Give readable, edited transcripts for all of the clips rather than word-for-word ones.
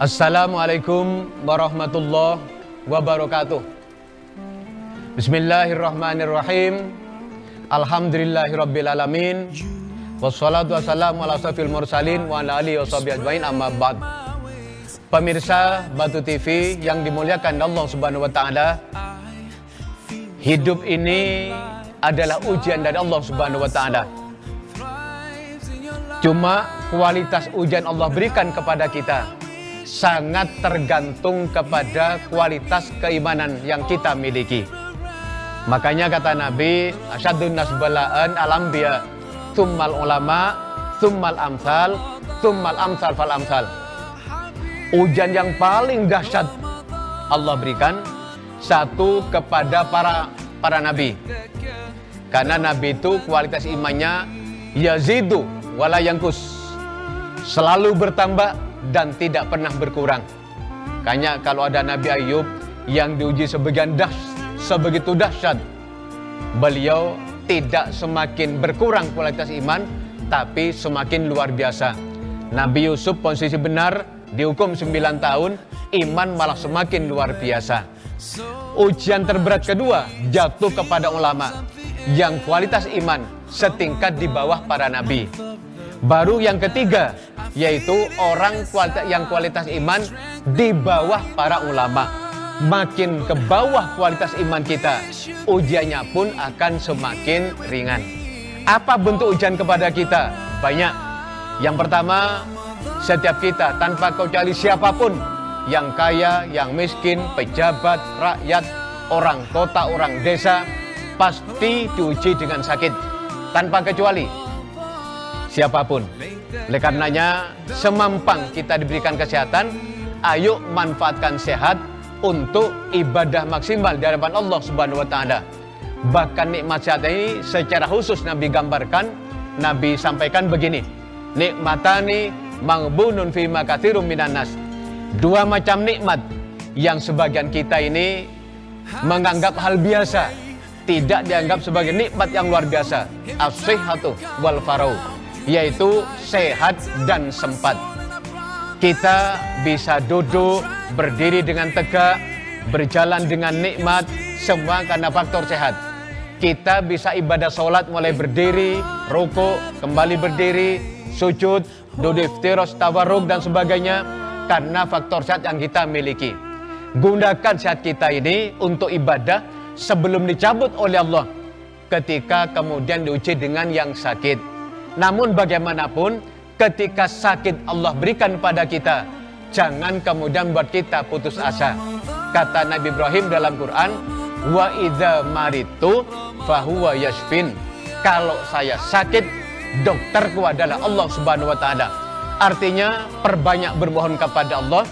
Assalamualaikum warahmatullahi wabarakatuh. Bismillahirrahmanirrahim. Alhamdulillahirabbil alamin. Wassalatu wassalamu ala asyrofil mursalin wa ala alihi washabihi ajmain, amma ba'd. Pemirsa Batu TV yang dimuliakan Allah Subhanahu wa taala, hidup ini adalah ujian dari Allah Subhanahu wa taala. Cuma kualitas ujian Allah berikan kepada kita sangat tergantung kepada kualitas keimanan yang kita miliki. Makanya kata Nabi, asyadun nas bala'an al-anbiya, tsummal ulama, tsummal amsal, tsummal amsal fal amsal. Ujian yang paling dahsyat Allah berikan satu kepada para nabi. Karena nabi itu kualitas imannya yazidu wala yanqus, selalu bertambah dan tidak pernah berkurang. Makanya kalau ada Nabi Ayub yang diuji sebegitu dahsyat, beliau tidak semakin berkurang kualitas iman, tapi semakin luar biasa. Nabi Yusuf posisi benar, dihukum 9 tahun, iman malah semakin luar biasa. Ujian terberat kedua jatuh kepada ulama yang kualitas iman setingkat di bawah para nabi. Baru yang ketiga, yaitu orang yang kualitas iman di bawah para ulama. Makin ke bawah kualitas iman kita, ujiannya pun akan semakin ringan. Apa bentuk ujian kepada kita? Banyak. Yang pertama, setiap kita tanpa kecuali siapapun, yang kaya, yang miskin, pejabat, rakyat, orang kota, orang desa, pasti diuji dengan sakit tanpa kecuali. Siapapun. Oleh karenanya, semampang kita diberikan kesehatan, ayo manfaatkan sehat untuk ibadah maksimal di hadapan Allah Subhanahu wa taala. Bahkan nikmat sehat ini secara khusus Nabi gambarkan, Nabi sampaikan begini, nikmatani maghbunun fi makatsirum minan nas. Dua macam nikmat yang sebagian kita ini menganggap hal biasa, tidak dianggap sebagai nikmat yang luar biasa. As-sihhatu wal farau, yaitu sehat dan sempat. Kita bisa duduk, berdiri dengan tegak, berjalan dengan nikmat, semua karena faktor sehat. Kita bisa ibadah sholat mulai berdiri, rukuk, kembali berdiri, sujud, duduk iftiros, tawarruk dan sebagainya karena faktor sehat yang kita miliki. Gunakan sehat kita ini untuk ibadah sebelum dicabut oleh Allah ketika kemudian diuji dengan yang sakit. Namun bagaimanapun, ketika sakit Allah berikan pada kita, jangan kemudian buat kita putus asa. Kata Nabi Ibrahim dalam Quran, wa idza maritu fahuwa yashfin. Kalau saya sakit, dokterku adalah Allah Subhanahu wa taala. Artinya perbanyak bermohon kepada Allah,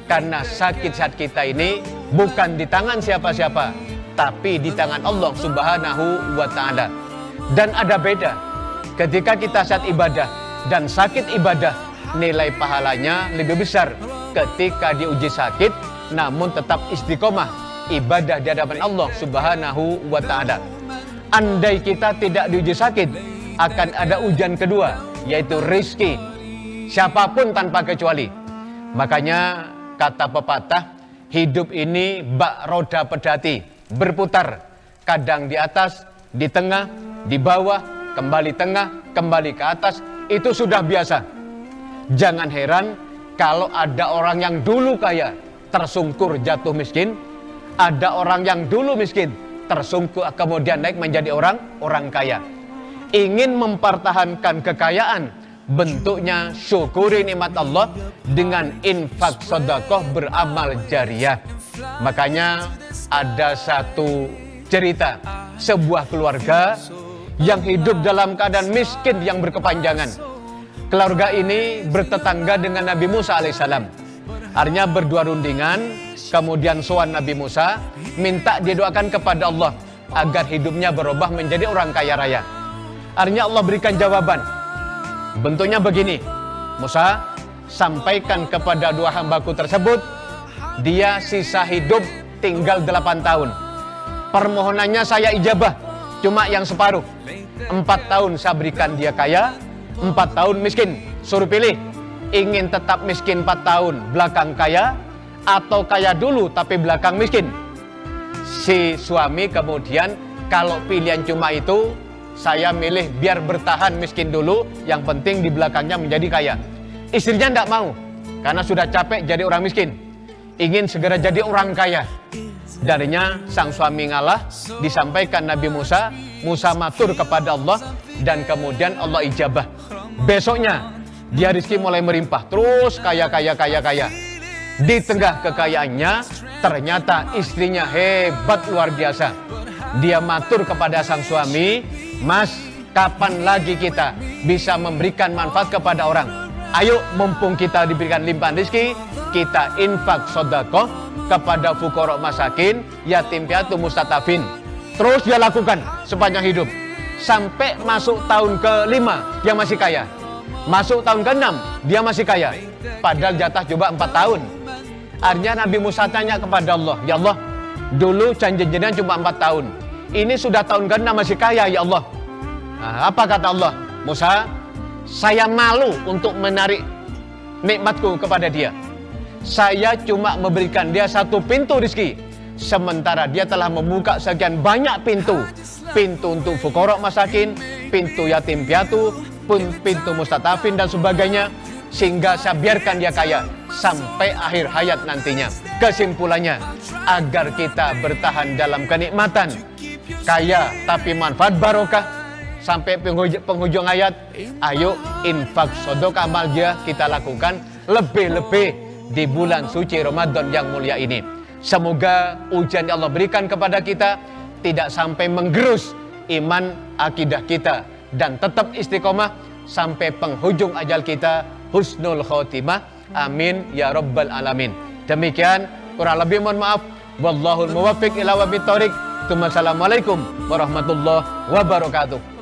karena sakit-sakit kita ini bukan di tangan siapa-siapa, tapi di tangan Allah Subhanahu wa taala. Dan ada beda. Ketika kita saat ibadah dan sakit ibadah, nilai pahalanya lebih besar ketika diuji sakit, namun tetap istiqomah ibadah di hadapan Allah Subhanahu wa ta'ala. Andai kita tidak diuji sakit, akan ada ujian kedua, yaitu rizki. Siapapun tanpa kecuali. Makanya kata pepatah, hidup ini bak roda pedati, berputar. Kadang di atas, di tengah, di bawah, kembali tengah, kembali ke atas, itu sudah biasa. Jangan heran kalau ada orang yang dulu kaya, tersungkur jatuh miskin. Ada orang yang dulu miskin, tersungkur kemudian naik menjadi orang kaya. Ingin mempertahankan kekayaan, bentuknya syukuri nikmat Allah dengan infak sedekah beramal jariah. Makanya ada satu cerita, sebuah keluarga yang hidup dalam keadaan miskin yang berkepanjangan. Keluarga ini bertetangga dengan Nabi Musa alaihissalam. Artinya berdua rundingan, kemudian sowan Nabi Musa, minta didoakan kepada Allah agar hidupnya berubah menjadi orang kaya raya. Artinya Allah berikan jawaban. Bentuknya begini, Musa, sampaikan kepada dua hambaku tersebut, dia sisa hidup tinggal 8 tahun. Permohonannya saya ijabah, cuma yang separuh. 4 tahun saya berikan dia kaya, 4 tahun miskin. Suruh pilih, Ingin tetap miskin 4 tahun, belakang kaya, atau kaya dulu tapi belakang miskin? Si suami kemudian, kalau pilihan cuma itu, saya milih biar bertahan miskin dulu, yang penting di belakangnya menjadi kaya. Istrinya tidak mau, karena sudah capek jadi orang miskin, ingin segera jadi orang kaya. Darinya sang suami ngalah, disampaikan Nabi Musa. Musa matur kepada Allah, dan kemudian Allah ijabah. Besoknya dia rezeki mulai merimpah, terus kaya. Di tengah kekayaannya, ternyata istrinya hebat luar biasa. Dia matur kepada sang suami, "Mas, kapan lagi kita bisa memberikan manfaat kepada orang? Ayo, mumpung kita diberikan limpahan rezeki, kita infak sedekah kepada fuqara masakin, yatim piatu, mustatafin." Terus dia lakukan sepanjang hidup. Sampai masuk tahun ke-5, dia masih kaya. Masuk tahun ke-6, dia masih kaya. Padahal jatah coba 4 tahun. Akhirnya Nabi Musa tanya kepada Allah, "Ya Allah, dulu janji jenengan cuma 4 tahun. Ini sudah tahun ke-6 masih kaya, ya Allah." Nah, apa kata Allah? "Musa, saya malu untuk menarik nikmatku kepada dia. Saya cuma memberikan dia 1 pintu rezeki, sementara dia telah membuka sekian banyak pintu. Pintu untuk fuqara masakin, pintu yatim piatu, pintu mustatafin dan sebagainya, sehingga saya biarkan dia kaya sampai akhir hayat nantinya." Kesimpulannya, agar kita bertahan dalam kenikmatan, kaya tapi manfaat barokah sampai penghujung hayat, ayo infak sedekah amal dia kita lakukan, lebih-lebih di bulan suci Ramadan yang mulia ini. Semoga ujian yang Allah berikan kepada kita tidak sampai menggerus iman akidah kita, dan tetap istiqomah sampai penghujung ajal kita, husnul khotimah. Amin ya rabbal alamin. Demikian, kurang lebih mohon maaf. Wallahul muwaffiq ila wabit thoriq. Assalamualaikum warahmatullahi wabarakatuh.